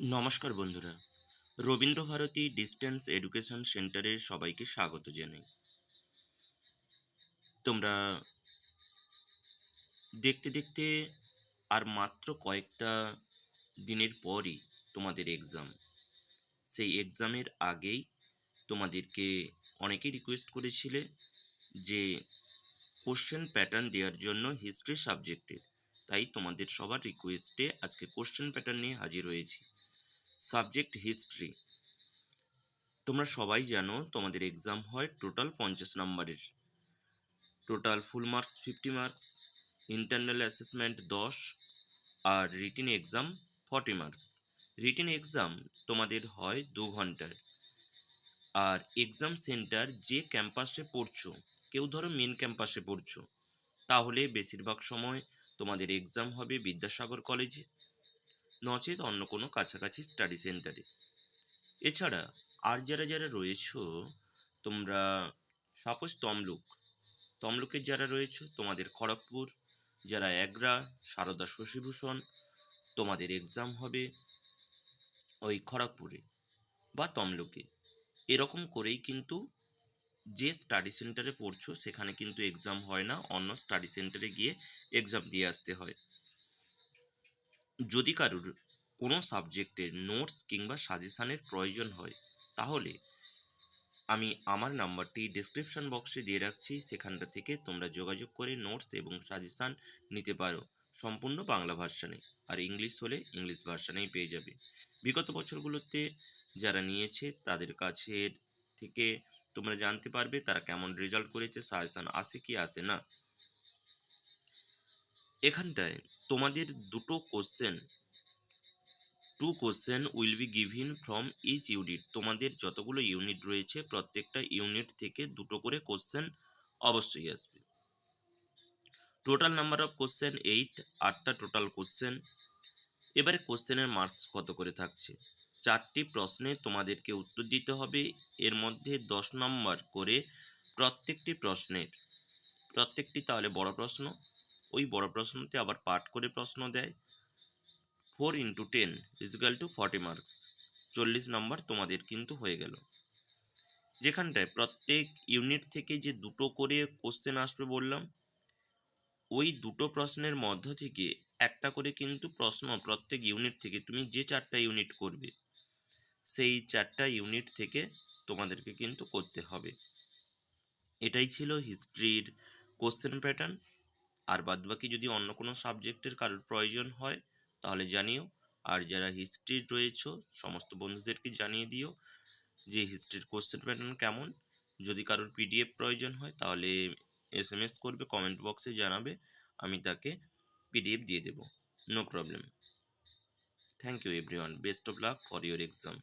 নমস্কার বন্ধুরা, Rabindra Bharati distance education সেন্টারে সবাইকে স্বাগত জানাই। তোমরা দেখতে দেখতে আর মাত্র কয়েকটা দিনের পরই তোমাদের এক্সাম। সেই এক্সামের আগেই তোমাদেরকে অনেকেই রিকোয়েস্ট করেছিলে যে কোশ্চেন প্যাটার্ন দেওয়ার জন্য হিস্ট্রি সাবজেক্টের। তাই তোমাদের সবার রিকোয়েস্টে আজকে কোশ্চেন প্যাটার্ন নিয়ে হাজির হয়েছি। Subject history. তোমরা সবাই জানো তোমাদের এক্সাম হয় টোটাল 50 নম্বরের। Total full marks 50 marks, internal assessment 10, আর written exam 40 marks. Written exam তোমাদের হয় 2 ঘন্টার। আর এক্সাম সেন্টার যে ক্যাম্পাসে পড়ছো, কেউ ধরো মেন ক্যাম্পাসে পড়ছো, তাহলে বেশিরভাগ সময় তোমাদের এক্সাম হবে বিদ্যাসাগর কলেজে, নচেত অন্য কোনো কাছাকাছি স্টাডি সেন্টারে। এছাড়া আর যারা যারা রয়েছো, তোমরা সাপোজ তমলুকের যারা রয়েছে তোমাদের খড়গপুর, যারা এগরা, সারদা, শশীভূষণ, তোমাদের এক্সাম হবে ওই খড়গপুরে বা তমলুকে। এরকম করেই কিন্তু যে স্টাডি সেন্টারে পড়ছো সেখানে কিন্তু এক্সাম হয় না, অন্য স্টাডি সেন্টারে গিয়ে এক্সাম দিয়ে আসতে হয়। যদি কারুর কোনো সাবজেক্টের নোটস কিংবা সাজেশানের প্রয়োজন হয়, তাহলে আমি আমার নাম্বারটি ডেসক্রিপশন বক্সে দিয়ে রাখছি, সেখানটা থেকে তোমরা যোগাযোগ করে নোটস এবং সাজেশান নিতে পারো, সম্পূর্ণ বাংলা ভার্সানে। আর ইংলিশ হলে ইংলিশ ভার্সানেই পেয়ে যাবে। বিগত বছরগুলোতে যারা নিয়েছে তাদের কাছে থেকে তোমরা জানতে পারবে তারা কেমন রেজাল্ট করেছে, সাজেশান আসে কি আসে না। এখানটায় তোমাদের দুটো question, 2 question will be given from each unit. তোমাদের যতগুলো ইউনিট রয়েছে প্রত্যেকটা ইউনিট থেকে দুটো করে কোশ্চেন অবশ্যই আসবে। টোটাল নাম্বার অফ কোশ্চেন 8, 8টা টোটাল কোশ্চেন। এবারে কোশ্চেনের মার্কস কত করে থাকছে? 4টি প্রশ্নে তোমাদেরকে উত্তর দিতে হবে, এর মধ্যে 10 নম্বর করে প্রত্যেকটি প্রশ্নের। প্রত্যেকটি তাহলে বড় প্রশ্ন, ওই বড় প্রশ্নতে আবার পার্ট করে প্রশ্ন দেয়। 4 × 10 = 40 মার্কস। 40 নম্বর তোমাদের কিন্তু হয়ে গেল। যেখানটায় প্রত্যেক ইউনিট থেকে যে দুটো করে কোশ্চেন আসবে বললাম, ওই দুটো প্রশ্নের মধ্য থেকে একটা করে কিন্তু প্রশ্ন প্রত্যেক ইউনিট থেকে, তুমি যে 4টা ইউনিট করবে সেই 4টা ইউনিট থেকে তোমাদেরকে কিন্তু করতে হবে। এটাই ছিল হিস্ট্রির কোশ্চেন প্যাটার্ন। আর বাদবাকি যদি অন্য কোনো সাবজেক্টের কারোর প্রয়োজন হয় তাহলে জানিও। আর যারা হিস্ট্রির রয়েছে সমস্ত বন্ধুদেরকে জানিয়ে দিও যে হিস্ট্রির কোশ্চেন প্যাটার্ন কেমন। যদি কারোর পিডিএফ প্রয়োজন হয় তাহলে এসএমএস করবে, কমেন্ট বক্সে জানাবে, আমি তাকে পিডিএফ দিয়ে দেবো, no problem. Thank you everyone, best of luck for your exam.